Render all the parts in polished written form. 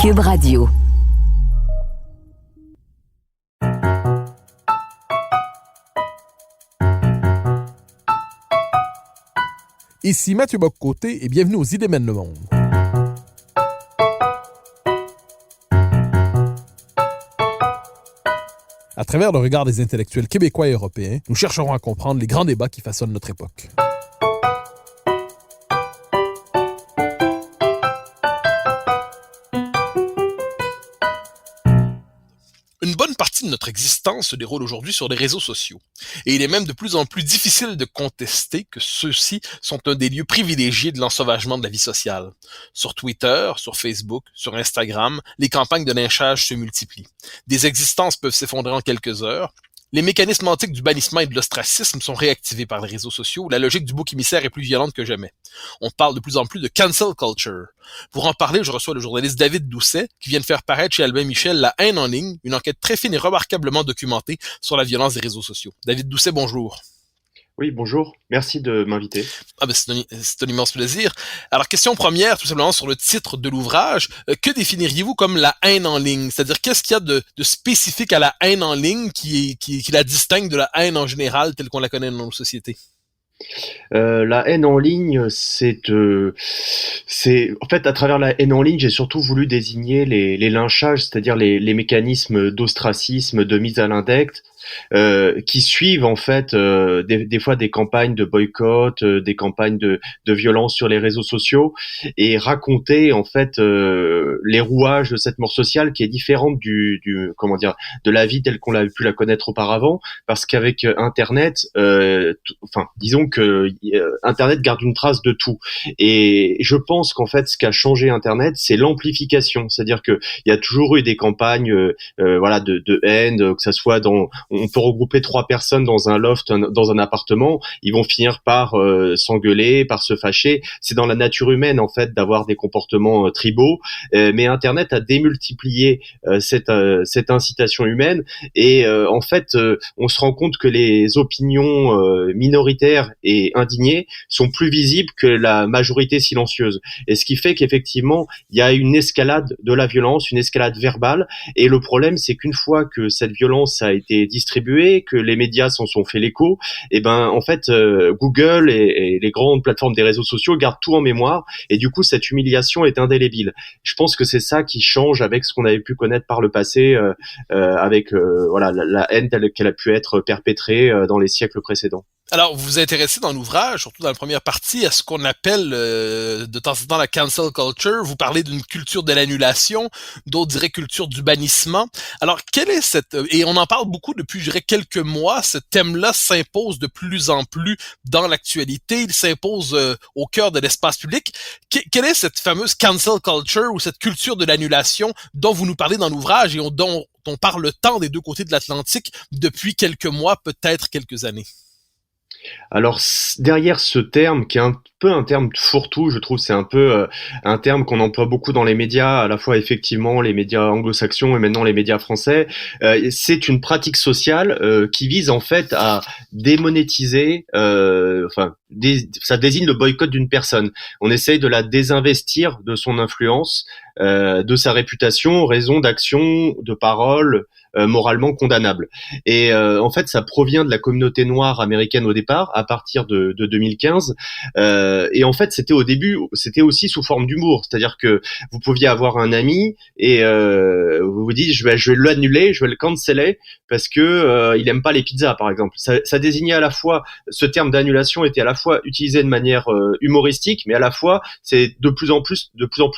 Cube Radio. Ici Mathieu Bock-Côté et bienvenue aux Idées mènent le monde. À travers le regard des intellectuels québécois et européens, nous chercherons à comprendre les grands débats qui façonnent notre époque. Une bonne partie de notre existence se déroule aujourd'hui sur les réseaux sociaux. Et il est même de plus en plus difficile de contester que ceux-ci sont un des lieux privilégiés de l'ensauvagement de la vie sociale. Sur Twitter, sur Facebook, sur Instagram, les campagnes de lynchage se multiplient. Des existences peuvent s'effondrer en quelques heures. Les mécanismes antiques du bannissement et de l'ostracisme sont réactivés par les réseaux sociaux où la logique du bouc émissaire est plus violente que jamais. On parle de plus en plus de cancel culture. Pour en parler, je reçois le journaliste David Doucet qui vient de faire paraître chez Albin Michel La haine en ligne, une enquête très fine et remarquablement documentée sur la violence des réseaux sociaux. David Doucet, bonjour. Oui, bonjour. Merci de m'inviter. C'est un immense plaisir. Alors, question première, tout simplement sur le titre de l'ouvrage. Que définiriez-vous comme la haine en ligne? C'est-à-dire, qu'est-ce qu'il y a de spécifique à la haine en ligne qui la distingue de la haine en général telle qu'on la connaît dans nos sociétés? La haine en ligne, c'est en fait à travers la haine en ligne, j'ai surtout voulu désigner les lynchages, c'est-à-dire les mécanismes d'ostracisme, de mise à l'index, qui suivent en fait des fois des campagnes de boycott, des campagnes de violence sur les réseaux sociaux, et raconter en fait les rouages de cette mort sociale qui est différente du de la vie telle qu'on l'a pu la connaître auparavant, parce qu'avec Internet, disons que Internet garde une trace de tout, et je pense qu'en fait ce qu'a changé Internet, c'est l'amplification, c'est-à-dire que il y a toujours eu des campagnes de haine, que ça soit on peut regrouper 3 personnes dans un loft, dans un appartement, ils vont finir par s'engueuler, par se fâcher. C'est dans la nature humaine en fait d'avoir des comportements tribaux, mais Internet a démultiplié cette incitation humaine, et en fait on se rend compte que les opinions minoritaires et indignées sont plus visibles que la majorité silencieuse, et ce qui fait qu'effectivement il y a une escalade de la violence, une escalade verbale, et le problème c'est qu'une fois que cette violence a été distribuée, que les médias s'en sont fait l'écho, et en fait Google et les grandes plateformes des réseaux sociaux gardent tout en mémoire, et du coup cette humiliation est indélébile. Je pense que c'est ça qui change avec ce qu'on avait pu connaître par le passé, avec la haine telle qu'elle a pu être perpétrée dans les siècles précédents. Alors, vous vous intéressez dans l'ouvrage, surtout dans la première partie, à ce qu'on appelle de temps en temps la cancel culture. Vous parlez d'une culture de l'annulation, d'autres diraient culture du bannissement. Alors, quelle est cette... Et on en parle beaucoup depuis, je dirais, quelques mois. Ce thème-là s'impose de plus en plus dans l'actualité. Il s'impose au cœur de l'espace public. Quelle est cette fameuse cancel culture ou cette culture de l'annulation dont vous nous parlez dans l'ouvrage et dont on parle tant des deux côtés de l'Atlantique depuis quelques mois, peut-être quelques années? Alors derrière ce terme qui est un peu un terme fourre-tout, je trouve, c'est un peu un terme qu'on emploie beaucoup dans les médias, à la fois effectivement les médias anglo-saxons et maintenant les médias français. C'est une pratique sociale qui vise en fait à démonétiser, ça désigne le boycott d'une personne. On essaye de la désinvestir de son influence, de sa réputation, en raison d'actions, de paroles moralement condamnables. Et en fait, ça provient de la communauté noire américaine au départ, à partir de 2015. Et en fait, c'était au début, c'était aussi sous forme d'humour, c'est-à-dire que vous pouviez avoir un ami et vous vous dites je vais l'annuler, je vais le canceller parce que il aime pas les pizzas, par exemple. Ça désignait à la fois, ce terme d'annulation était à la fois utilisé de manière humoristique, mais à la fois c'est de plus en plus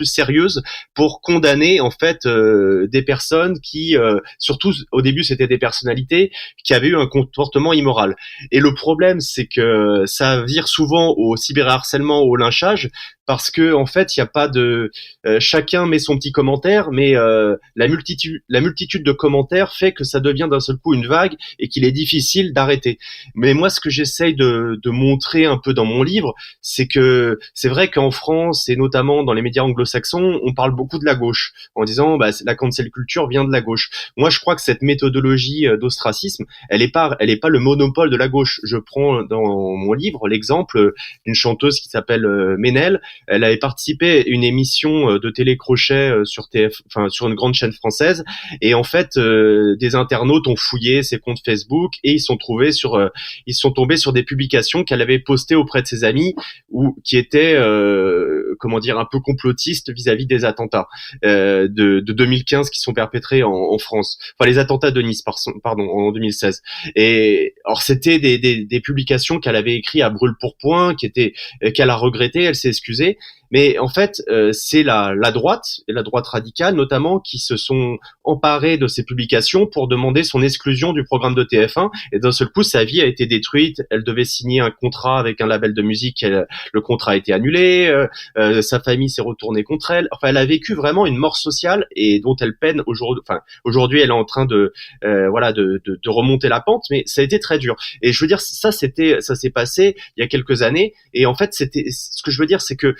sérieuse pour condamner en fait des personnes qui, surtout au début c'était des personnalités qui avaient eu un comportement immoral. Et le problème c'est que ça vire souvent au cyberharcèlement, au lynchage, parce que en fait il y a pas de chacun met son petit commentaire, mais la multitude de commentaires fait que ça devient d'un seul coup une vague et qu'il est difficile d'arrêter. Mais moi ce que j'essaye de montrer un peu dans mon livre, c'est que c'est vrai qu'en France et notamment dans les médias anglo-saxons, on parle beaucoup de la gauche en disant la cancel culture vient de la gauche. Moi je crois que cette méthodologie d'ostracisme, elle est pas le monopole de la gauche. Je prends dans mon livre l'exemple d'une chanteuse qui s'appelle Ménel, elle avait participé à une émission de télécrochet sur sur une grande chaîne française. Et en fait, des internautes ont fouillé ses comptes Facebook et ils sont tombés sur des publications qu'elle avait postées auprès de ses amis ou qui étaient, un peu complotistes vis-à-vis des attentats de 2015 qui sont perpétrés en France. Enfin, les attentats de Nice, pardon, en 2016. Et alors, c'était des publications qu'elle avait écrites à brûle-pourpoint, qu'elle a regrettées, elle s'est excusée. Mais en fait, c'est la droite et la droite radicale notamment qui se sont emparés de ces publications pour demander son exclusion du programme de TF1. Et d'un seul coup, sa vie a été détruite. Elle devait signer un contrat avec un label de musique. Le contrat a été annulé. Sa famille s'est retournée contre elle. Enfin, elle a vécu vraiment une mort sociale et dont elle peine aujourd'hui. Enfin, aujourd'hui, elle est en train de remonter la pente, mais ça a été très dur. Et je veux dire, ça s'est passé il y a quelques années. Et en fait, ce que je veux dire, c'est que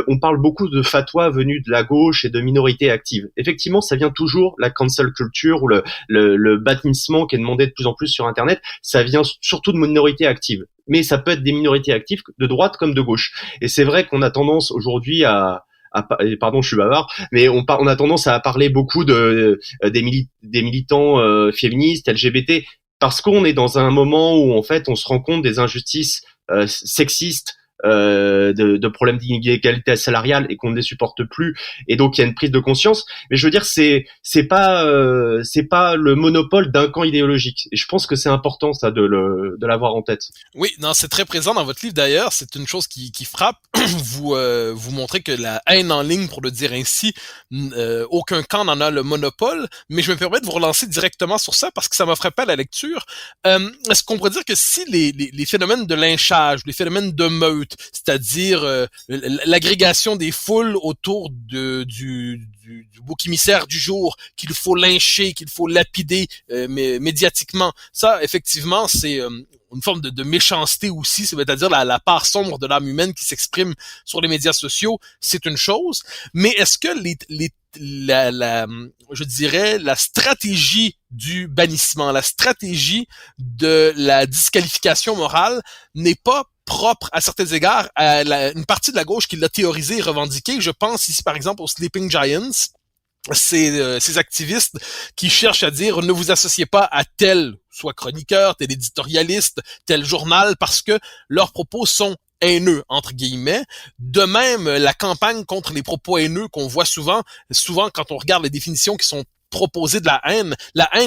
on parle beaucoup de fatwas venus de la gauche et de minorités actives. Effectivement, ça vient toujours, la cancel culture ou le bannissement qui est demandé de plus en plus sur Internet, ça vient surtout de minorités actives. Mais ça peut être des minorités actives de droite comme de gauche. Et c'est vrai qu'on a tendance aujourd'hui pardon, je suis bavard, mais on a tendance à parler beaucoup des militants féministes, LGBT, parce qu'on est dans un moment où en fait on se rend compte des injustices sexistes, de problèmes d'inégalité salariale et qu'on ne les supporte plus, et donc il y a une prise de conscience. Mais je veux dire, c'est pas le monopole d'un camp idéologique, et je pense que c'est important ça de l'avoir en tête. Oui, non, c'est très présent dans votre livre d'ailleurs, c'est une chose qui frappe. Vous montrez que la haine en ligne, pour le dire ainsi, aucun camp n'en a le monopole, mais je me permets de vous relancer directement sur ça parce que ça m'a frappé à la lecture. Est-ce qu'on pourrait dire que si les phénomènes de lynchage, les phénomènes de meute, c'est-à-dire l'agrégation des foules autour du bouc émissaire du jour, qu'il faut lyncher, qu'il faut lapider médiatiquement, ça, effectivement, c'est une forme de méchanceté aussi, c'est-à-dire la part sombre de l'âme humaine qui s'exprime sur les médias sociaux, c'est une chose. Mais est-ce que je dirais, la stratégie du bannissement, la stratégie de la disqualification morale n'est pas propre à certains égards à une partie de la gauche qui l'a théorisé et revendiqué? Je pense ici par exemple aux Sleeping Giants, ces activistes qui cherchent à dire ne vous associez pas à tel, soit chroniqueur, tel éditorialiste, tel journal, parce que leurs propos sont haineux, entre guillemets. De même, la campagne contre les propos haineux qu'on voit souvent quand on regarde les définitions qui sont proposées de la haine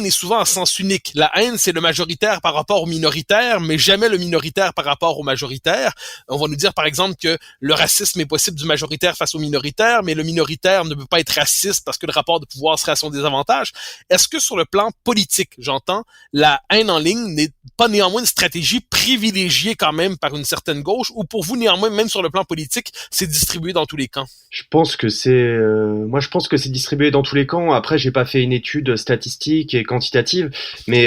est souvent en sens unique. La haine, c'est le majoritaire par rapport au minoritaire, mais jamais le minoritaire par rapport au majoritaire. On va nous dire, par exemple, que le racisme est possible du majoritaire face au minoritaire, mais le minoritaire ne peut pas être raciste parce que le rapport de pouvoir serait à son désavantage. Est-ce que sur le plan politique, j'entends, la haine en ligne n'est pas néanmoins une stratégie privilégiée quand même par une certaine gauche, ou pour vous, néanmoins, même sur le plan politique, c'est distribué dans tous les camps? Je pense que je pense que c'est distribué dans tous les camps. Après, j'ai pas fait une étude statistique et quantitative, mais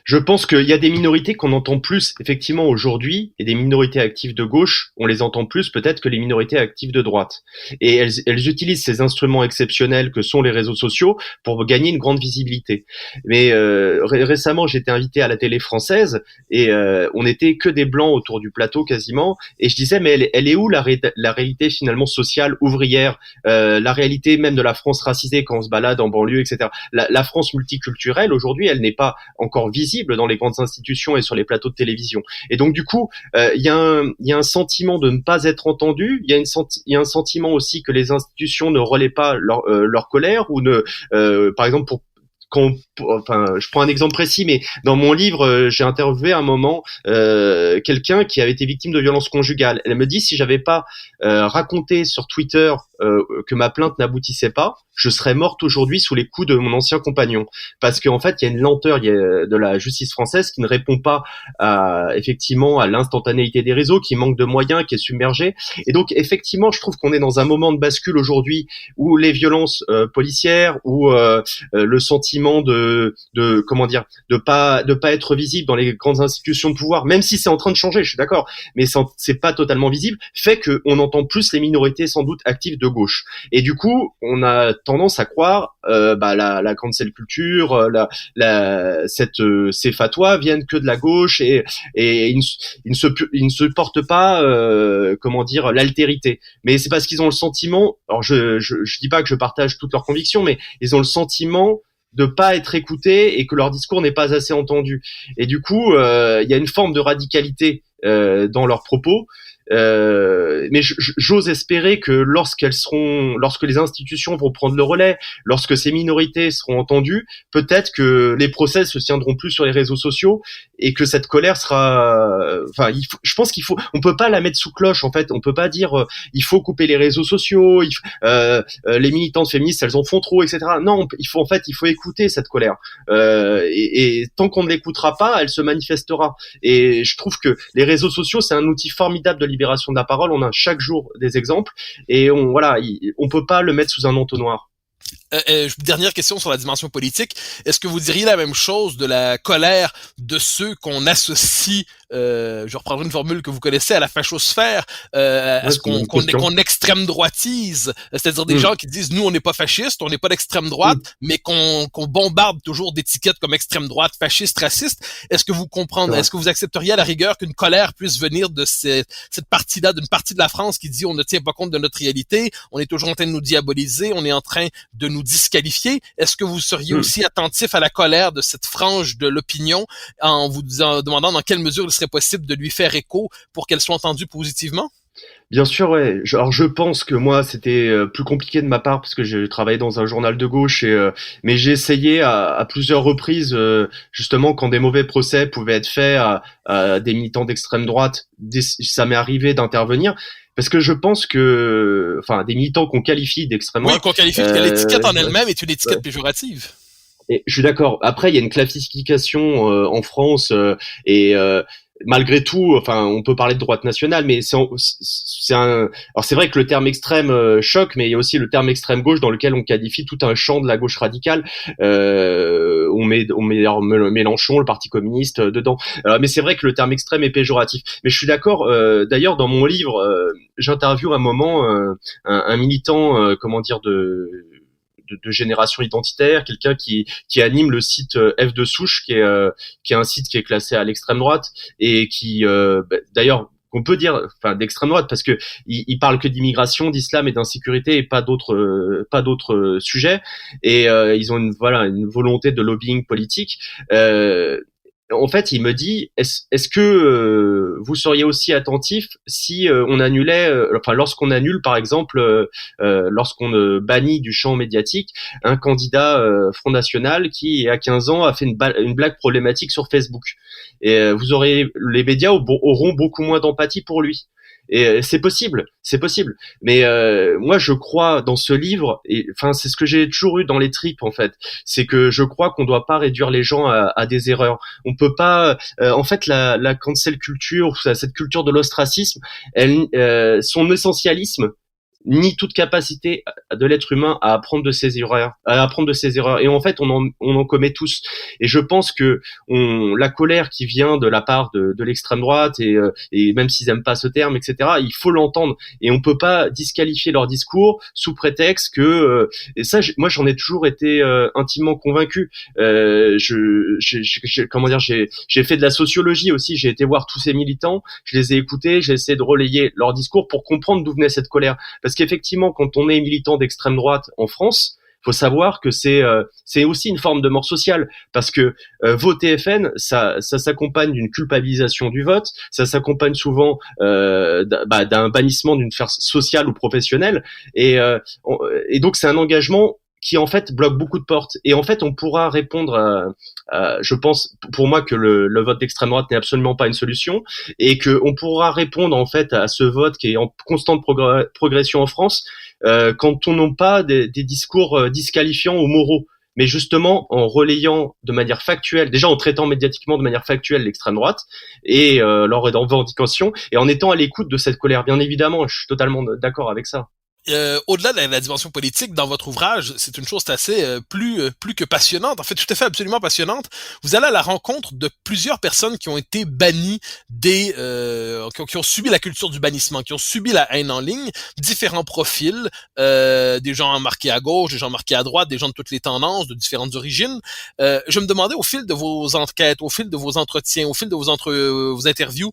je pense qu'il y a des minorités qu'on entend plus effectivement aujourd'hui, et des minorités actives de gauche, on les entend plus peut-être que les minorités actives de droite. Et elles utilisent ces instruments exceptionnels que sont les réseaux sociaux pour gagner une grande visibilité. Mais récemment, j'étais invité à la télé française et on était que des blancs autour du plateau quasiment, et je disais mais elle est où la réalité finalement sociale ouvrière, la réalité même de la France racisée quand on se balade en banlieue, etc. La France multiculturelle aujourd'hui, elle n'est pas encore visible dans les grandes institutions et sur les plateaux de télévision. Et donc du coup, il y a un sentiment de ne pas être entendu. Il y a un sentiment aussi que les institutions ne relaient pas leur colère, ou par exemple je prends un exemple précis, mais dans mon livre, j'ai interviewé à un moment quelqu'un qui avait été victime de violences conjugales. Elle me dit si j'avais pas raconté sur Twitter que ma plainte n'aboutissait pas, je serais morte aujourd'hui sous les coups de mon ancien compagnon. Parce qu'en fait, il y a une lenteur de la justice française qui ne répond pas effectivement à l'instantanéité des réseaux, qui manque de moyens, qui est submergée. Et donc, effectivement, je trouve qu'on est dans un moment de bascule aujourd'hui où les violences policières, ou le sentiment de pas être visible dans les grandes institutions de pouvoir, même si c'est en train de changer, je suis d'accord, mais c'est pas totalement visible, fait qu'on entend plus les minorités sans doute actives de gauche. Et du coup, on a tendance à croire la cancel culture, ces fatwas viennent que de la gauche et ils ne se portent pas l'altérité. Mais c'est parce qu'ils ont le sentiment, alors je dis pas que je partage toutes leurs convictions, mais ils ont le sentiment de pas être écoutés et que leur discours n'est pas assez entendu. Et du coup, il y a une forme de radicalité dans leurs propos. Mais j'ose espérer que lorsque les institutions vont prendre le relais, lorsque ces minorités seront entendues, peut-être que les procès se tiendront plus sur les réseaux sociaux et que cette colère je pense on peut pas la mettre sous cloche en fait. On peut pas dire il faut couper les réseaux sociaux, les militantes féministes elles en font trop, etc. Non, il faut écouter cette colère et tant qu'on ne l'écoutera pas, elle se manifestera. Et je trouve que les réseaux sociaux c'est un outil formidable de libération de la parole. On a chaque jour des exemples et on peut pas le mettre sous un entonnoir. Dernière question sur la dimension politique. Est-ce que vous diriez la même chose de la colère de ceux qu'on associe, je reprendrai une formule que vous connaissez, à la fachosphère, à ce qu'on extrême droitise, c'est-à-dire des gens qui disent nous on n'est pas fascistes, on n'est pas d'extrême droite, mais qu'on bombarde toujours d'étiquettes comme extrême droite, fasciste, raciste. Est-ce que vous comprenez, est-ce que vous accepteriez à la rigueur qu'une colère puisse venir de cette partie-là, d'une partie de la France qui dit on ne tient pas compte de notre réalité, on est toujours en train de nous diaboliser, on est en train de nous disqualifier? Est-ce que vous seriez aussi attentif à la colère de cette frange de l'opinion en vous demandant dans quelle mesure il serait possible de lui faire écho pour qu'elle soit entendue positivement? Bien sûr, ouais. Alors je pense que moi c'était plus compliqué de ma part parce que je travaillais dans un journal de gauche mais j'ai essayé à plusieurs reprises justement quand des mauvais procès pouvaient être faits à des militants d'extrême droite, ça m'est arrivé d'intervenir. Parce que je pense que, des militants qu'on qualifie d'extrême droite. Oui, qu'on qualifie, l'étiquette en elle-même est une étiquette péjorative. Et je suis d'accord. Après, il y a une classification en France malgré tout, on peut parler de droite nationale, mais alors c'est vrai que le terme extrême choque, mais il y a aussi le terme extrême gauche dans lequel on qualifie tout un champ de la gauche radicale. On met Mélenchon, le Parti communiste dedans. Mais c'est vrai que le terme extrême est péjoratif. Mais je suis d'accord. D'ailleurs, dans mon livre, j'interviewe un moment un militant, de génération identitaire, quelqu'un qui anime le site F de Souche, qui est un site qui est classé à l'extrême droite et qui d'ailleurs on peut dire d'extrême droite parce que il parle que d'immigration, d'islam et d'insécurité et pas d'autres sujets et ils ont une volonté de lobbying politique. En fait, il me dit est-ce que vous seriez aussi attentif si on annulait lorsqu'on annule par exemple lorsqu'on bannit du champ médiatique un candidat Front National qui à 15 ans a fait une blague problématique sur Facebook et les médias auront beaucoup moins d'empathie pour lui. Et c'est possible. Mais moi, je crois dans ce livre, et c'est ce que j'ai toujours eu dans les tripes en fait, c'est que je crois qu'on doit pas réduire les gens à des erreurs. On peut pas. En fait, la cancel culture, cette culture de l'ostracisme, son essentialisme nie toute capacité de l'être humain à apprendre de ses erreurs, Et en fait, on en commet tous. Et je pense que la colère qui vient de la part de l'extrême droite et même s'ils aiment pas ce terme, etc., il faut l'entendre. Et on peut pas disqualifier leur discours sous prétexte que et ça, moi, j'en ai toujours été intimement convaincu. J'ai fait de la sociologie aussi. J'ai été voir tous ces militants, je les ai écoutés, j'ai essayé de relayer leur discours pour comprendre d'où venait cette colère. Parce qu'effectivement, quand on est militant d'extrême droite en France, faut savoir que c'est aussi une forme de mort sociale, parce que voter FN, ça s'accompagne d'une culpabilisation du vote, ça s'accompagne souvent d'un bannissement d'une sphère sociale ou professionnelle, et donc c'est un engagement qui en fait bloque beaucoup de portes. Et en fait, on pourra répondre je pense, pour moi, que le vote d'extrême droite n'est absolument pas une solution, et que on pourra répondre en fait à ce vote qui est en constante progression en France quand on n'a pas des discours disqualifiants ou moraux, mais justement en relayant de manière factuelle, déjà en traitant médiatiquement de manière factuelle l'extrême droite et leurs revendications, et en étant à l'écoute de cette colère. Bien évidemment, je suis totalement d'accord avec ça. au-delà de la dimension politique, dans votre ouvrage, c'est une chose assez plus que passionnante, en fait tout à fait absolument passionnante. Vous allez à la rencontre de plusieurs personnes qui ont été bannies qui ont subi la culture du bannissement, qui ont subi la haine en ligne, différents profils, des gens marqués à gauche, des gens marqués à droite, des gens de toutes les tendances, de différentes origines. Je me demandais au fil de vos enquêtes, au fil de vos entretiens, au fil de vos interviews,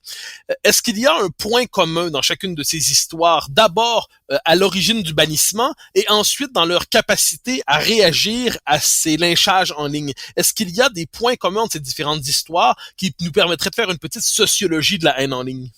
est-ce qu'il y a un point commun dans chacune de ces histoires? D'abord, à l'origine du bannissement et ensuite dans leur capacité à réagir à ces lynchages en ligne. Est-ce qu'il y a des points communs entre ces différentes histoires qui nous permettraient de faire une petite sociologie de la haine en ligne?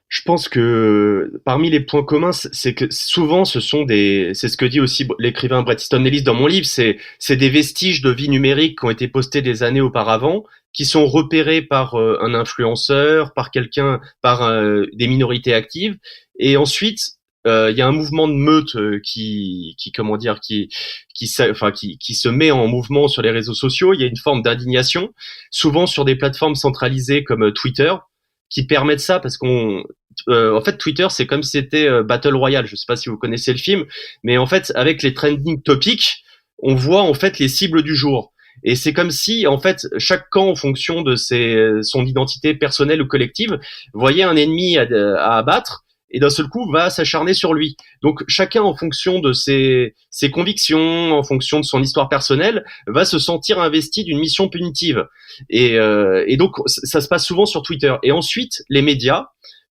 Je pense que parmi les points communs, c'est que souvent c'est ce que dit aussi l'écrivain Bret Easton Ellis dans mon livre, c'est des vestiges de vie numérique qui ont été postés des années auparavant, qui sont repérés par un influenceur, par des minorités actives, et ensuite il y a un mouvement de meute qui se met en mouvement sur les réseaux sociaux. Il y a une forme d'indignation, souvent sur des plateformes centralisées comme Twitter, qui permettent ça parce en fait, Twitter, c'est comme si c'était Battle Royale. Je sais pas si vous connaissez le film, mais en fait, avec les trending topics, on voit en fait les cibles du jour. Et c'est comme si, en fait, chaque camp, en fonction de son identité personnelle ou collective, voyait un ennemi à abattre et d'un seul coup va s'acharner sur lui. Donc chacun, en fonction de ses convictions, en fonction de son histoire personnelle, va se sentir investi d'une mission punitive. Et donc ça se passe souvent sur Twitter. Et ensuite, les médias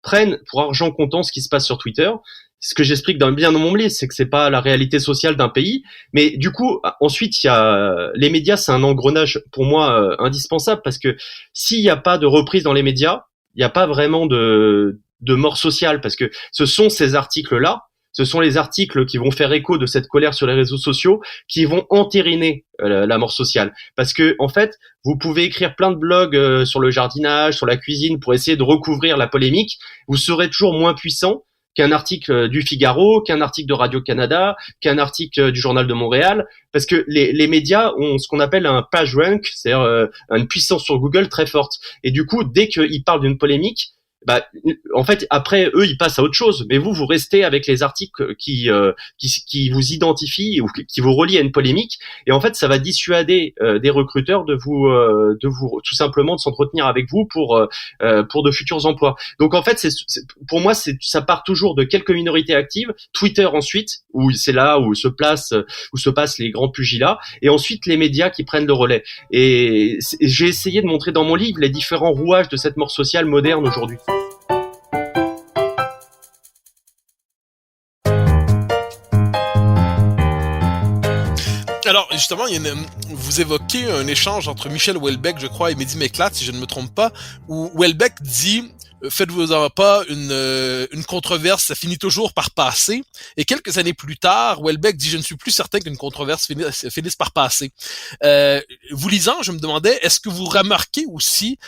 prennent pour argent comptant ce qui se passe sur Twitter. Ce que j'explique bien dans mon livre, c'est que c'est pas la réalité sociale d'un pays, mais du coup, ensuite, il y a les médias, c'est un engrenage pour moi indispensable parce que s'il n'y a pas de reprise dans les médias, il n'y a pas vraiment de mort sociale parce que ce sont ces articles-là, ce sont les articles qui vont faire écho de cette colère sur les réseaux sociaux qui vont entériner la mort sociale. Parce que en fait, vous pouvez écrire plein de blogs sur le jardinage, sur la cuisine pour essayer de recouvrir la polémique, vous serez toujours moins puissant qu'un article du Figaro, qu'un article de Radio-Canada, qu'un article du Journal de Montréal, parce que les médias ont ce qu'on appelle un page rank, c'est-à-dire une puissance sur Google très forte. Et du coup, dès qu'ils parlent d'une polémique, en fait, après, eux, ils passent à autre chose. Mais vous restez avec les articles qui vous identifient ou qui vous relient à une polémique. Et en fait, ça va dissuader des recruteurs de vous tout simplement de s'entretenir avec vous pour de futurs emplois. Donc, en fait, pour moi, ça part toujours de quelques minorités actives. Twitter ensuite, où c'est là où se passent les grands pugilats. Et ensuite, les médias qui prennent le relais. Et j'ai essayé de montrer dans mon livre les différents rouages de cette mort sociale moderne aujourd'hui. Alors, justement, vous évoquez un échange entre Michel Houellebecq, je crois, et Mehdi Meklat, si je ne me trompe pas, où Houellebecq dit « Faites-vous-en pas, une controverse, ça finit toujours par passer. » Et quelques années plus tard, Houellebecq dit « Je ne suis plus certain qu'une controverse finisse par passer. » Vous lisant, je me demandais, est-ce que vous remarquez aussi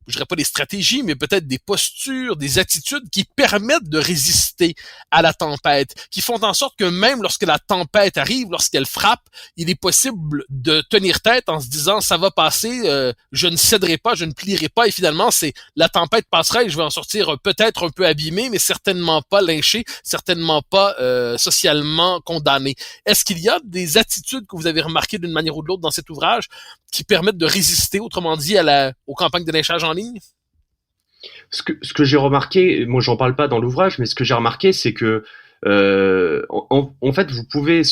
je dirais pas des stratégies, mais peut-être des postures, des attitudes qui permettent de résister à la tempête, qui font en sorte que même lorsque la tempête arrive, lorsqu'elle frappe, il est possible de tenir tête en se disant ça va passer, je ne céderai pas, je ne plierai pas, et finalement c'est la tempête passera et je vais en sortir peut-être un peu abîmé, mais certainement pas lynché, certainement pas socialement condamné. Est-ce qu'il y a des attitudes que vous avez remarquées d'une manière ou de l'autre dans cet ouvrage qui permettent de résister, autrement dit, aux campagnes de lynchage en ligne? Ce que j'ai remarqué, moi j'en parle pas dans l'ouvrage, mais ce que j'ai remarqué, c'est que en fait, vous pouvez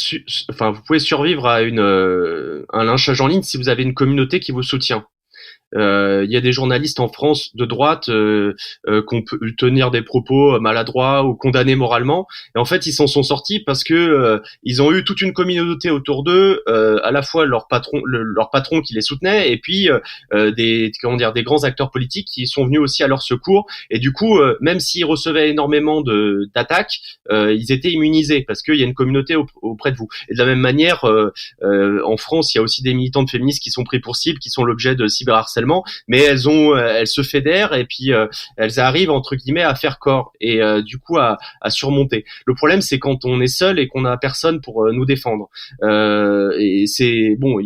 survivre à un lynchage en ligne si vous avez une communauté qui vous soutient. Il y a des journalistes en France de droite qu'on peut tenir des propos maladroits ou condamnés moralement, et en fait ils s'en sont sortis parce que ils ont eu toute une communauté autour d'eux, à la fois leur patron qui les soutenait, et puis des grands acteurs politiques qui sont venus aussi à leur secours, et du coup même s'ils recevaient énormément d'attaques, ils étaient immunisés parce qu'il y a une communauté auprès de vous. Et de la même manière, en France, il y a aussi des militantes féministes qui sont pris pour cible, qui sont l'objet de cyberharcèlement harcèlement, mais elles se fédèrent et puis elles arrivent entre guillemets à faire corps et du coup à surmonter. Le problème, c'est quand on est seul et qu'on a personne pour nous défendre. Et c'est bon,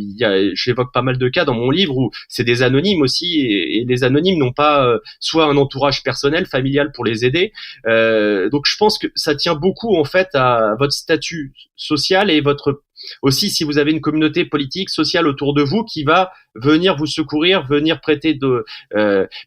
j'évoque pas mal de cas dans mon livre où c'est des anonymes aussi, et les anonymes n'ont pas soit un entourage personnel, familial pour les aider. Donc je pense que ça tient beaucoup en fait à votre statut social et votre aussi si vous avez une communauté politique, sociale autour de vous qui va venir vous secourir, venir prêter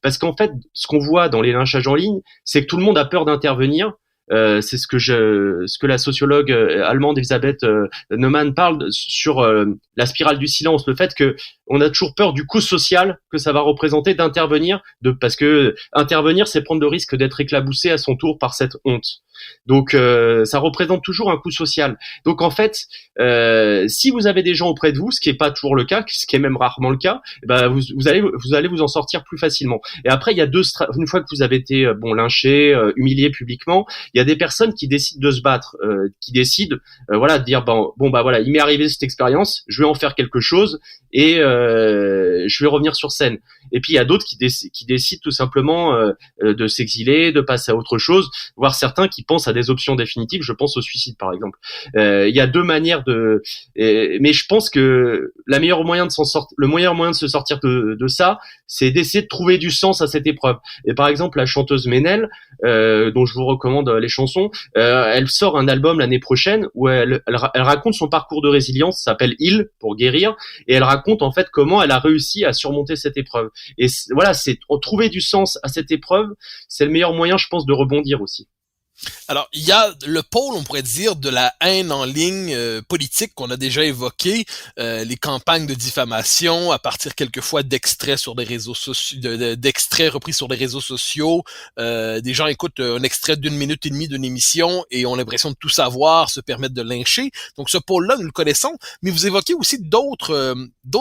parce qu'en fait, ce qu'on voit dans les lynchages en ligne, c'est que tout le monde a peur d'intervenir. C'est ce que la sociologue allemande Elisabeth Neumann parle sur la spirale du silence, le fait que on a toujours peur du coût social que ça va représenter d'intervenir, parce que intervenir, c'est prendre le risque d'être éclaboussé à son tour par cette honte. Donc ça représente toujours un coût social. Donc en fait, si vous avez des gens auprès de vous, ce qui est pas toujours le cas, ce qui est même rarement le cas, ben vous allez vous en sortir plus facilement. Et après, il y a une fois que vous avez été lynché, humilié publiquement, il y a des personnes qui décident de se battre, qui décident de dire voilà, il m'est arrivé cette expérience, je vais en faire quelque chose et je vais revenir sur scène. Et puis il y a d'autres qui décident tout simplement de s'exiler, de passer à autre chose, voire certains qui pensent à des options définitives. Je pense au suicide par exemple. Il y a deux manières mais je pense que le meilleur moyen de se sortir de ça, c'est d'essayer de trouver du sens à cette épreuve. Et par exemple, la chanteuse Ménel, dont je vous recommande les chansons, elle sort un album l'année prochaine où elle raconte son parcours de résilience, ça s'appelle Il pour guérir, et elle raconte en fait comment elle a réussi à surmonter cette épreuve. Et voilà, c'est trouver du sens à cette épreuve, c'est le meilleur moyen, je pense, de rebondir aussi. Alors, il y a le pôle, on pourrait dire, de la haine en ligne politique qu'on a déjà évoqué, les campagnes de diffamation à partir quelquefois d'extraits sur des réseaux sociaux, d'extraits repris sur des réseaux sociaux. Des gens écoutent un extrait d'1 minute et demie d'une émission et ont l'impression de tout savoir, se permettent de lyncher. Donc, ce pôle-là, nous le connaissons, mais vous évoquez aussi d'autres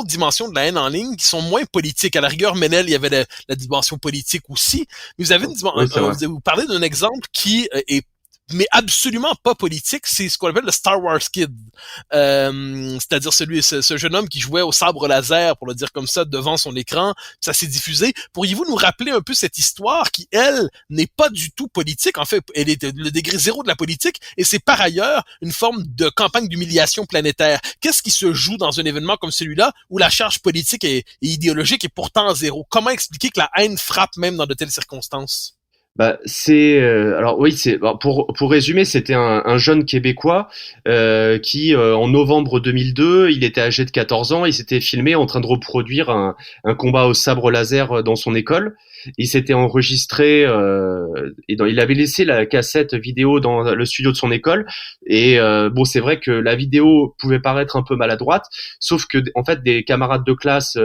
dimensions de la haine en ligne qui sont moins politiques. À la rigueur, Ménel, il y avait la dimension politique aussi, mais vous avez vous parlez d'un exemple qui mais absolument pas politique, c'est ce qu'on appelle le Star Wars Kid. C'est-à-dire ce jeune homme qui jouait au sabre laser, pour le dire comme ça, devant son écran, ça s'est diffusé. Pourriez-vous nous rappeler un peu cette histoire qui, elle, n'est pas du tout politique? En fait, elle est le degré zéro de la politique, et c'est par ailleurs une forme de campagne d'humiliation planétaire. Qu'est-ce qui se joue dans un événement comme celui-là, où la charge politique et idéologique est pourtant zéro? Comment expliquer que la haine frappe même dans de telles circonstances? Alors oui, pour résumer, c'était un jeune Québécois qui en novembre 2002, il était âgé de 14 ans, il s'était filmé en train de reproduire un combat au sabre laser dans son école. Il s'était enregistré il avait laissé la cassette vidéo dans le studio de son école, et c'est vrai que la vidéo pouvait paraître un peu maladroite, sauf que en fait des camarades de classe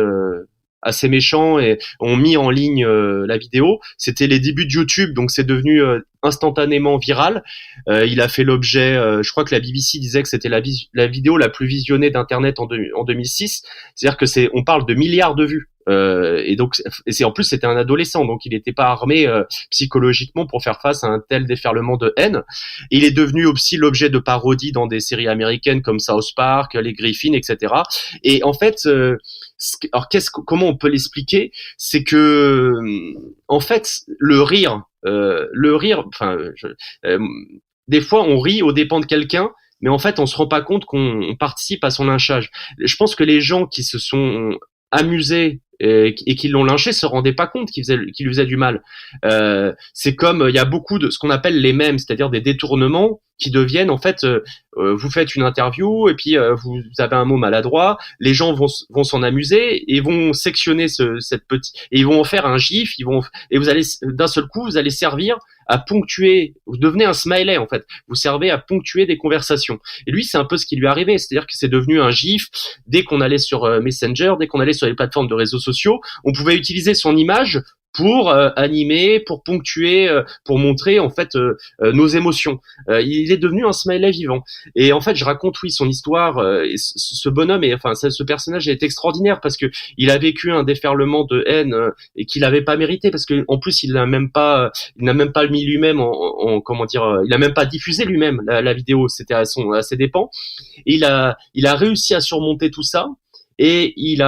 assez méchants et ont mis en ligne la vidéo. C'était les débuts de YouTube, donc c'est devenu instantanément viral. Il a fait l'objet, je crois que la BBC disait que c'était la vidéo la plus visionnée d'internet en 2006. C'est-à-dire que on parle de milliards de vues. Et en plus c'était un adolescent, donc il n'était pas armé psychologiquement pour faire face à un tel déferlement de haine. Il est devenu aussi l'objet de parodies dans des séries américaines comme South Park, les Griffins, etc. Et en fait, comment on peut l'expliquer? C'est que en fait le rire, des fois on rit aux dépens de quelqu'un, mais en fait on se rend pas compte qu'on participe à son lynchage. Je pense que les gens qui se sont amusés et qui l'ont lynché se rendaient pas compte qu'il lui faisait du mal. C'est comme il y a beaucoup de ce qu'on appelle les mèmes, c'est-à-dire des détournements qui deviennent en fait vous faites une interview et puis vous avez un mot maladroit, les gens vont s'en amuser et vont sectionner et ils vont en faire un gif, et vous allez d'un seul coup vous allez servir à ponctuer, vous devenez un smiley en fait, vous servez à ponctuer des conversations. Et lui c'est un peu ce qui lui est arrivé, c'est-à-dire que c'est devenu un gif. Dès qu'on allait sur Messenger, dès qu'on allait sur les plateformes de réseaux sociaux, on pouvait utiliser son image pour animer, pour ponctuer, pour montrer en fait nos émotions. Il est devenu un smiley vivant. Et en fait, je raconte son histoire. Et ce bonhomme ce personnage est extraordinaire parce que il a vécu un déferlement de haine et qu'il n'avait pas mérité, parce que en plus il n'a même pas mis lui-même il n'a même pas diffusé lui-même la vidéo. C'était à ses dépens. Et il a réussi à surmonter tout ça. Et il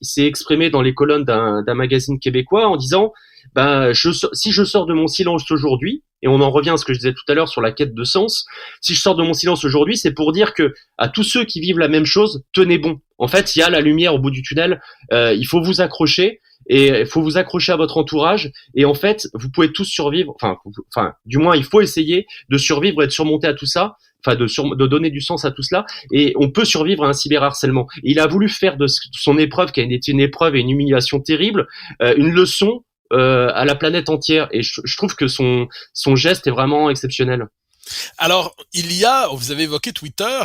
s'est exprimé dans les colonnes d'un magazine québécois en disant, si je sors de mon silence aujourd'hui, et on en revient à ce que je disais tout à l'heure sur la quête de sens, si je sors de mon silence aujourd'hui, c'est pour dire que à tous ceux qui vivent la même chose, tenez bon. En fait, il y a la lumière au bout du tunnel, il faut vous accrocher. Et il faut vous accrocher à votre entourage. Et en fait, vous pouvez tous survivre. Enfin, du moins, il faut essayer de survivre et de surmonter à tout ça. Enfin, de donner du sens à tout cela. Et on peut survivre à un cyberharcèlement. Et il a voulu faire de son épreuve, qui a été une épreuve et une humiliation terrible, une leçon à la planète entière. Et je trouve que son geste est vraiment exceptionnel. Alors, vous avez évoqué Twitter,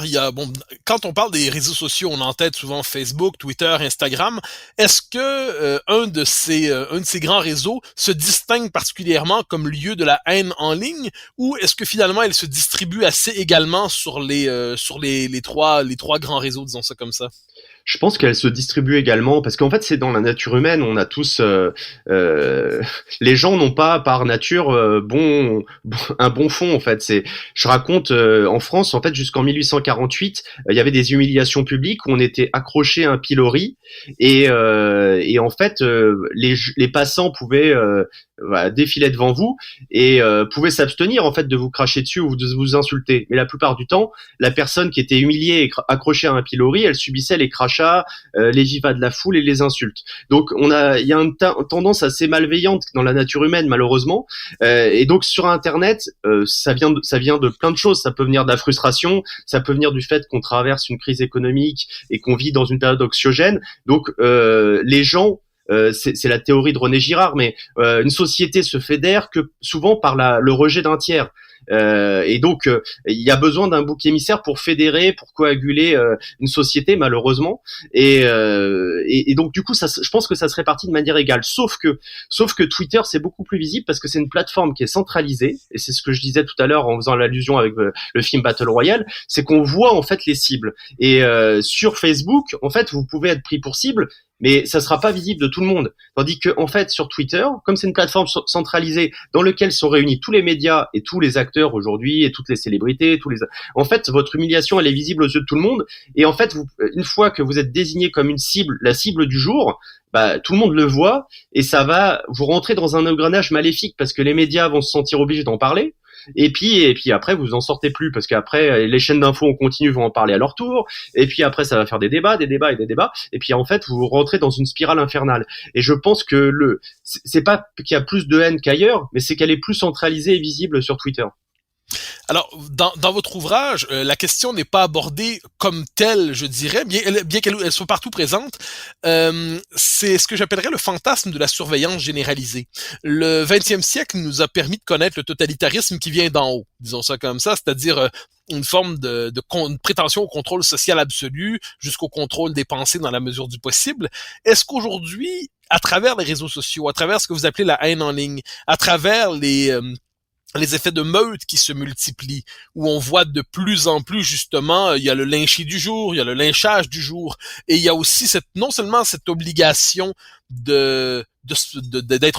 quand on parle des réseaux sociaux, on a en tête souvent Facebook, Twitter, Instagram. Est-ce que un de ces grands réseaux se distingue particulièrement comme lieu de la haine en ligne, ou est-ce que finalement elle se distribue assez également sur les trois grands réseaux, disons ça comme ça? Je pense qu'elle se distribue également parce qu'en fait c'est dans la nature humaine. On a tous les gens n'ont pas par nature un bon fond en fait. Je raconte en France en fait jusqu'en 1848 il y avait des humiliations publiques où on était accroché à un pilori et en fait les passants pouvaient défiler devant vous et pouvaient s'abstenir en fait de vous cracher dessus ou de vous insulter. Mais la plupart du temps, la personne qui était humiliée et accrochée à un pilori, elle subissait les crachats, les gifas de la foule et les insultes. Donc il y a une tendance assez malveillante dans la nature humaine malheureusement. Et donc sur Internet, ça vient de plein de choses. Ça peut venir de la frustration, ça peut venir du fait qu'on traverse une crise économique et qu'on vit dans une période anxiogène. Donc les gens c'est la théorie de René Girard, mais une société se fédère que souvent par le rejet d'un tiers. Et donc il y a besoin d'un bouc émissaire pour fédérer, pour coaguler une société malheureusement. Et donc du coup, je pense que ça se répartit de manière égale. Sauf que Twitter c'est beaucoup plus visible parce que c'est une plateforme qui est centralisée. Et c'est ce que je disais tout à l'heure en faisant l'allusion avec le film Battle Royale, c'est qu'on voit en fait les cibles. Et sur Facebook, en fait, vous pouvez être pris pour cible, mais ça sera pas visible de tout le monde. Tandis que, en fait, sur Twitter, comme c'est une plateforme centralisée dans laquelle sont réunis tous les médias et tous les acteurs aujourd'hui et toutes les célébrités, en fait, votre humiliation, elle est visible aux yeux de tout le monde. Et en fait, une fois que vous êtes désigné comme une cible, la cible du jour, tout le monde le voit et ça va vous rentrer dans un engrenage maléfique parce que les médias vont se sentir obligés d'en parler. Et puis après vous en sortez plus parce qu'après les chaînes d'infos en continu vont en parler à leur tour et puis après ça va faire des débats et puis en fait vous rentrez dans une spirale infernale. Et je pense que c'est pas qu'il y a plus de haine qu'ailleurs, mais c'est qu'elle est plus centralisée et visible sur Twitter. Alors, dans votre ouvrage, la question n'est pas abordée comme telle, je dirais, bien qu'elle soit partout présente. C'est ce que j'appellerais le fantasme de la surveillance généralisée. Le 20e siècle nous a permis de connaître le totalitarisme qui vient d'en haut, disons ça comme ça, c'est-à-dire une forme de prétention au contrôle social absolu jusqu'au contrôle des pensées dans la mesure du possible. Est-ce qu'aujourd'hui, à travers les réseaux sociaux, à travers ce que vous appelez la haine en ligne, à travers les effets de meute qui se multiplient, où on voit de plus en plus justement, il y a le lynchi du jour, il y a le lynchage du jour, et il y a aussi non seulement cette obligation d'être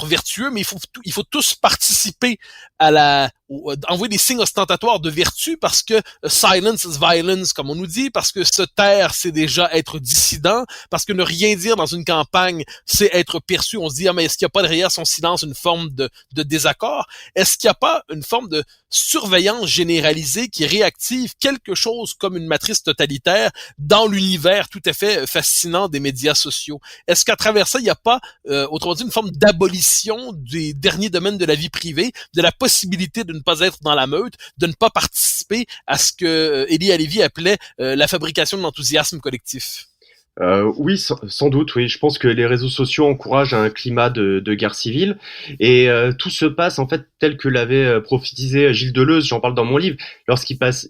vertueux, mais il faut tous participer envoyer des signes ostentatoires de vertu parce que silence is violence, comme on nous dit, parce que se taire, c'est déjà être dissident, parce que ne rien dire dans une campagne, c'est être perçu. On se dit, mais est-ce qu'il n'y a pas derrière son silence une forme de désaccord? Est-ce qu'il n'y a pas une forme de surveillance généralisée qui réactive quelque chose comme une matrice totalitaire dans l'univers tout à fait fascinant des médias sociaux? Est-ce qu'à travers ça, il n'y a pas, autrement dit, une forme d'abolition des derniers domaines de la vie privée, de la possibilité de ne pas être dans la meute, de ne pas participer à ce que Elie Alevi appelait la fabrication de l'enthousiasme collectif? Oui, sans doute, oui. Je pense que les réseaux sociaux encouragent un climat de guerre civile et tout se passe en fait tel que l'avait prophétisé Gilles Deleuze, j'en parle dans mon livre,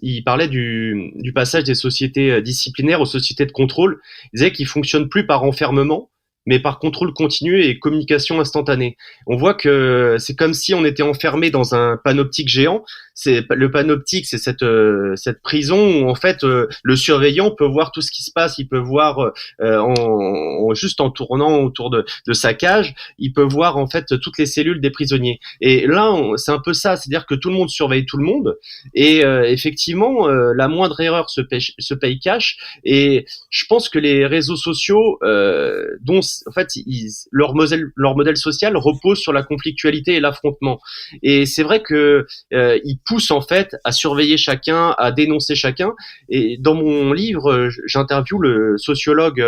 il parlait du passage des sociétés disciplinaires aux sociétés de contrôle. Il disait qu'ils fonctionnent plus par enfermement, mais par contrôle continu et communication instantanée. On voit que c'est comme si on était enfermé dans un panoptique géant, c'est le panoptique, c'est cette prison où en fait le surveillant peut voir tout ce qui se passe, il peut voir juste en tournant autour de sa cage, il peut voir en fait toutes les cellules des prisonniers. Et là, c'est un peu ça, c'est-à-dire que tout le monde surveille tout le monde, et effectivement, la moindre erreur se paye cash. Et je pense que les réseaux sociaux, dont en fait leur modèle social repose sur la conflictualité et l'affrontement. Et c'est vrai que ils poussent en fait à surveiller chacun, à dénoncer chacun. Et dans mon livre, j'interviewe le sociologue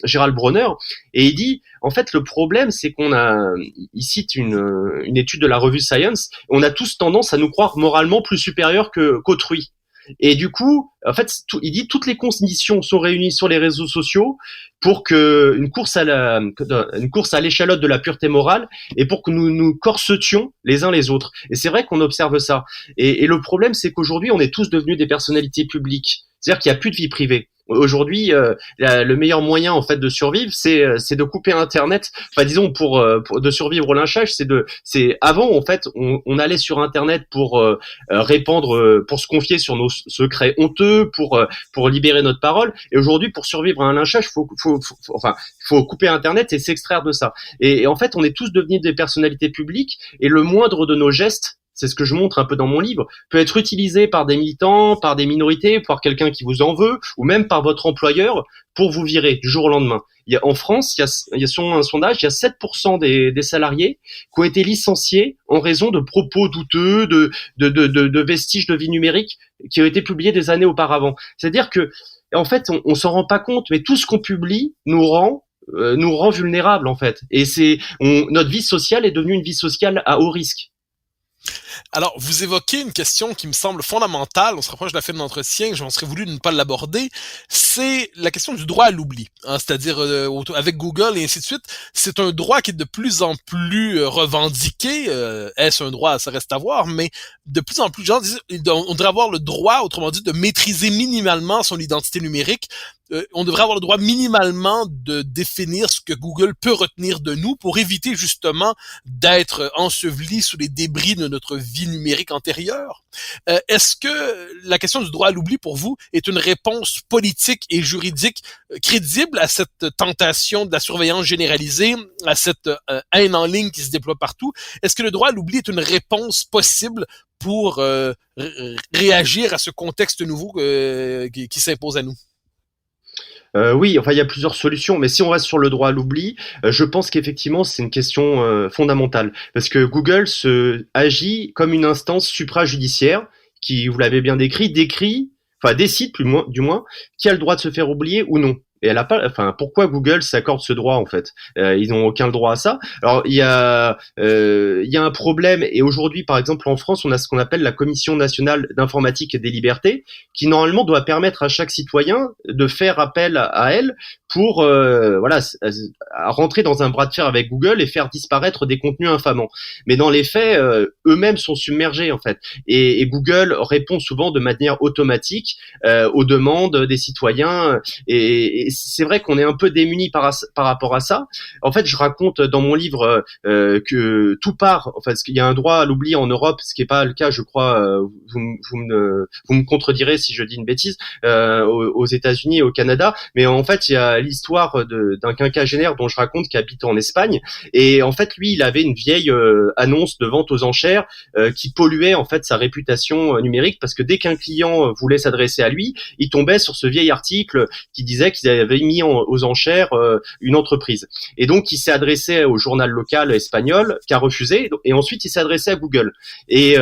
Gérald Bronner, et il dit en fait le problème c'est il cite une étude de la revue Science, on a tous tendance à nous croire moralement plus supérieurs qu'autrui. Et du coup, en fait, il dit toutes les conditions sont réunies sur les réseaux sociaux pour que une course à l'échalote de la pureté morale, et pour que nous nous corsetions les uns les autres. Et c'est vrai qu'on observe ça. Et le problème, c'est qu'aujourd'hui, on est tous devenus des personnalités publiques. C'est-à-dire qu'il n'y a plus de vie privée. Aujourd'hui, le meilleur moyen en fait de survivre, c'est de couper Internet. Enfin, disons pour de survivre au lynchage, c'est avant en fait, on allait sur Internet pour répandre, pour se confier sur nos secrets honteux, pour libérer notre parole. Et aujourd'hui, pour survivre à un lynchage, faut couper Internet et s'extraire de ça. Et en fait, on est tous devenus des personnalités publiques, et le moindre de nos gestes, c'est ce que je montre un peu dans mon livre, peut être utilisé par des militants, par des minorités, par quelqu'un qui vous en veut, ou même par votre employeur pour vous virer du jour au lendemain. En France, il y a selon un sondage, il y a 7% des salariés qui ont été licenciés en raison de propos douteux, de vestiges de vie numérique qui ont été publiés des années auparavant. C'est-à-dire que, en fait, on s'en rend pas compte, mais tout ce qu'on publie nous rend vulnérables, en fait. Et notre vie sociale est devenue une vie sociale à haut risque. Alors, vous évoquez une question qui me semble fondamentale, on se rapproche de la fin de l'entretien, j'en serais voulu ne pas l'aborder, c'est la question du droit à l'oubli, hein, c'est-à-dire avec Google et ainsi de suite, c'est un droit qui est de plus en plus revendiqué, est-ce un droit, ça reste à voir, mais de plus en plus de gens disent on devrait avoir le droit, autrement dit, de maîtriser minimalement son identité numérique. On devrait avoir le droit minimalement de définir ce que Google peut retenir de nous pour éviter justement d'être enseveli sous les débris de notre vie numérique antérieure. Est-ce que la question du droit à l'oubli pour vous est une réponse politique et juridique crédible à cette tentation de la surveillance généralisée, à cette haine en ligne qui se déploie partout? Est-ce que le droit à l'oubli est une réponse possible pour réagir à ce contexte nouveau qui s'impose à nous? Oui, enfin il y a plusieurs solutions, mais si on reste sur le droit à l'oubli, je pense qu'effectivement c'est une question fondamentale, parce que Google agit comme une instance suprajudiciaire qui, vous l'avez bien décide du moins, qui a le droit de se faire oublier ou non. Et elle a pas, enfin, pourquoi Google s'accorde ce droit en fait? Ils n'ont aucun droit à ça. Alors il y a un problème. Et aujourd'hui, par exemple, en France, on a ce qu'on appelle la Commission nationale d'informatique et des libertés, qui normalement doit permettre à chaque citoyen de faire appel à elle pour à rentrer dans un bras de fer avec Google et faire disparaître des contenus infamants. Mais dans les faits, eux-mêmes sont submergés en fait. Et Google répond souvent de manière automatique aux demandes des citoyens. Et c'est vrai qu'on est un peu démunis par rapport à ça. En fait, je raconte dans mon livre que tout part. En fait, qu'il y a un droit à l'oubli en Europe, ce qui n'est pas le cas, je crois. Vous me contredirez si je dis une bêtise. Aux États-Unis et au Canada, mais en fait, il y a l'histoire d'un quinquagénaire dont je raconte qui habite en Espagne. Et en fait, lui, il avait une vieille annonce de vente aux enchères qui polluait en fait sa réputation numérique, parce que dès qu'un client voulait s'adresser à lui, il tombait sur ce vieil article qui disait qu'ils avaient mis aux enchères une entreprise. Et donc, il s'est adressé au journal local espagnol qui a refusé, et ensuite il s'est adressé à Google. Et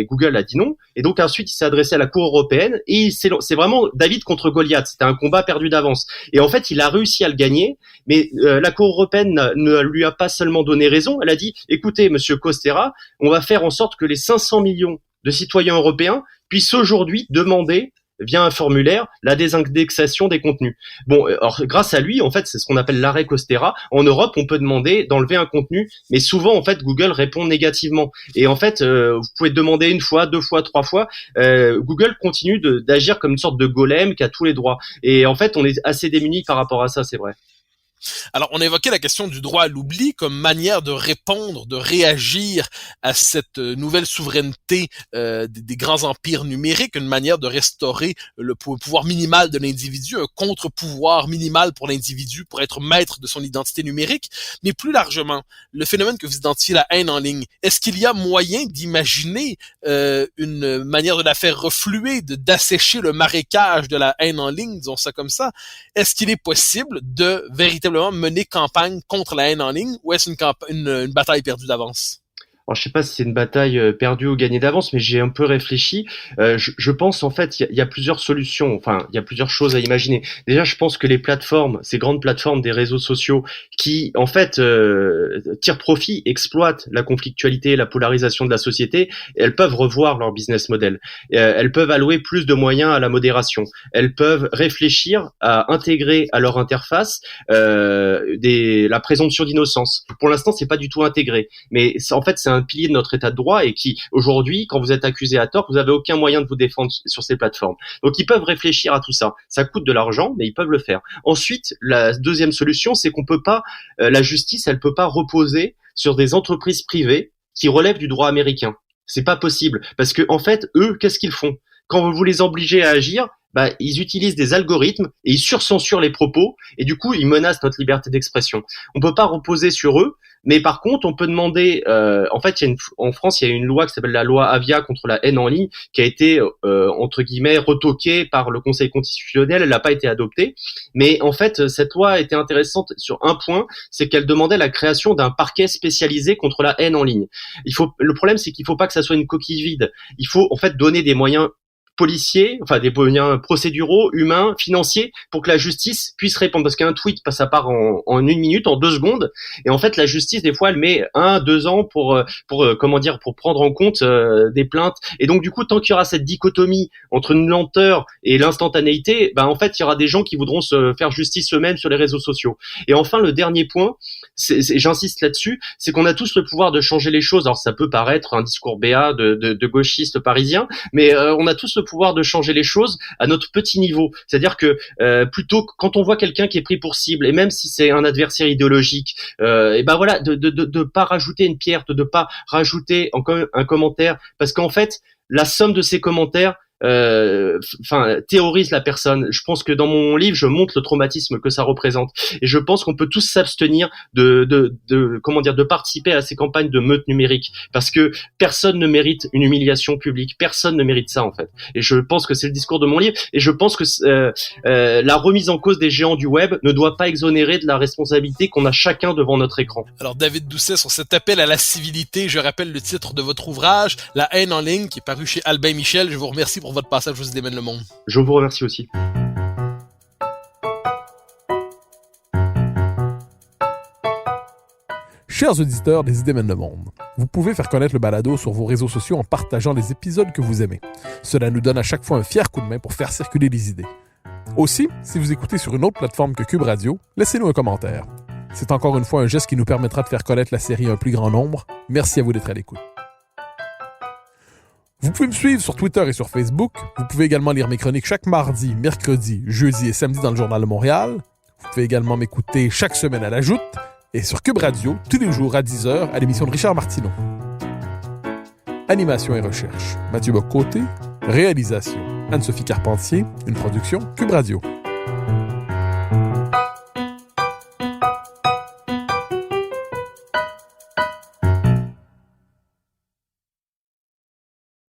Google a dit non. Et donc ensuite, il s'est adressé à la Cour européenne, et c'est vraiment David contre Goliath. C'était un combat perdu d'avance. Et en fait, il a réussi à le gagner, mais la Cour européenne ne lui a pas seulement donné raison, elle a dit, écoutez, monsieur Costera, on va faire en sorte que les 500 millions de citoyens européens puissent aujourd'hui demander via un formulaire la désindexation des contenus. Bon, alors grâce à lui, en fait, c'est ce qu'on appelle l'arrêt Costera. En Europe, on peut demander d'enlever un contenu, mais souvent, en fait, Google répond négativement. Et en fait, vous pouvez demander une fois, deux fois, trois fois. Google continue d'agir comme une sorte de golem qui a tous les droits. Et en fait, on est assez démunis par rapport à ça, c'est vrai. Alors, on a évoqué la question du droit à l'oubli comme manière de répondre, de réagir à cette nouvelle souveraineté des grands empires numériques, une manière de restaurer le pouvoir minimal de l'individu, un contre-pouvoir minimal pour l'individu pour être maître de son identité numérique. Mais plus largement, le phénomène que vous identifiez, la haine en ligne, est-ce qu'il y a moyen d'imaginer une manière de la faire refluer, d'assécher le marécage de la haine en ligne, disons ça comme ça? Est-ce qu'il est possible de véritablement mener campagne contre la haine en ligne ou est-ce une bataille perdue d'avance? Alors, je sais pas si c'est une bataille perdue ou gagnée d'avance, mais j'ai un peu réfléchi. Je pense en fait, il y a plusieurs solutions. Enfin, il y a plusieurs choses à imaginer. Déjà, je pense que les plateformes, ces grandes plateformes des réseaux sociaux, qui en fait tirent profit, exploitent la conflictualité, la polarisation de la société, elles peuvent revoir leur business model. Elles peuvent allouer plus de moyens à la modération. Elles peuvent réfléchir à intégrer à leur interface la présomption d'innocence. Pour l'instant, c'est pas du tout intégré, mais en fait, c'est un pilier de notre état de droit et qui, aujourd'hui, quand vous êtes accusé à tort, vous avez aucun moyen de vous défendre sur ces plateformes. Donc, ils peuvent réfléchir à tout ça. Ça coûte de l'argent, mais ils peuvent le faire. Ensuite, la deuxième solution, c'est qu'on peut pas, la justice, elle peut pas reposer sur des entreprises privées qui relèvent du droit américain. C'est pas possible. Parce que, en fait, eux, qu'est-ce qu'ils font? Quand vous les obligez à agir, ils utilisent des algorithmes et ils surcensurent les propos et du coup, ils menacent notre liberté d'expression. On peut pas reposer sur eux, mais par contre, on peut demander. En fait, en France, il y a une loi qui s'appelle la loi Avia contre la haine en ligne, qui a été entre guillemets retoquée par le Conseil constitutionnel. Elle n'a pas été adoptée, mais en fait, cette loi était intéressante sur un point, c'est qu'elle demandait la création d'un parquet spécialisé contre la haine en ligne. Le problème, c'est qu'il faut pas que ça soit une coquille vide. Il faut en fait donner des moyens policiers, enfin des moyens procéduraux, humains, financiers, pour que la justice puisse répondre. Parce qu'un tweet, ça part en 1 minute, en 2 secondes, et en fait la justice des fois elle met 1-2 ans pour prendre en compte des plaintes. Et donc du coup, tant qu'il y aura cette dichotomie entre une lenteur et l'instantanéité, en fait il y aura des gens qui voudront se faire justice eux-mêmes sur les réseaux sociaux. Et enfin le dernier point, j'insiste là-dessus, c'est qu'on a tous le pouvoir de changer les choses. Alors ça peut paraître un discours béat de gauchiste parisien, mais on a tous le pouvoir de changer les choses à notre petit niveau. C'est-à-dire que plutôt quand on voit quelqu'un qui est pris pour cible, et même si c'est un adversaire idéologique, de pas rajouter une pierre, de pas rajouter un commentaire, parce qu'en fait la somme de ces commentaires terrorise la personne. Je pense que dans mon livre, je montre le traumatisme que ça représente, et je pense qu'on peut tous s'abstenir de participer à ces campagnes de meute numérique, parce que personne ne mérite une humiliation publique, personne ne mérite ça en fait. Et je pense que c'est le discours de mon livre, et je pense que la remise en cause des géants du web ne doit pas exonérer de la responsabilité qu'on a chacun devant notre écran. Alors David Doucet, sur cet appel à la civilité, je rappelle le titre de votre ouvrage, La haine en ligne, qui est paru chez Albin Michel. Je vous remercie pour votre passage aux Idées mènent le monde. Je vous remercie aussi. Chers auditeurs des Idées mènent le monde, vous pouvez faire connaître le balado sur vos réseaux sociaux en partageant les épisodes que vous aimez. Cela nous donne à chaque fois un fier coup de main pour faire circuler les idées. Aussi, si vous écoutez sur une autre plateforme que Cube Radio, laissez-nous un commentaire. C'est encore une fois un geste qui nous permettra de faire connaître la série à un plus grand nombre. Merci à vous d'être à l'écoute. Vous pouvez me suivre sur Twitter et sur Facebook. Vous pouvez également lire mes chroniques chaque mardi, mercredi, jeudi et samedi dans le Journal de Montréal. Vous pouvez également m'écouter chaque semaine à la Joute et sur Cube Radio, tous les jours à 10h à l'émission de Richard Martineau. Animation et recherche, Mathieu Bock-Côté. Réalisation, Anne-Sophie Carpentier. Une production Cube Radio.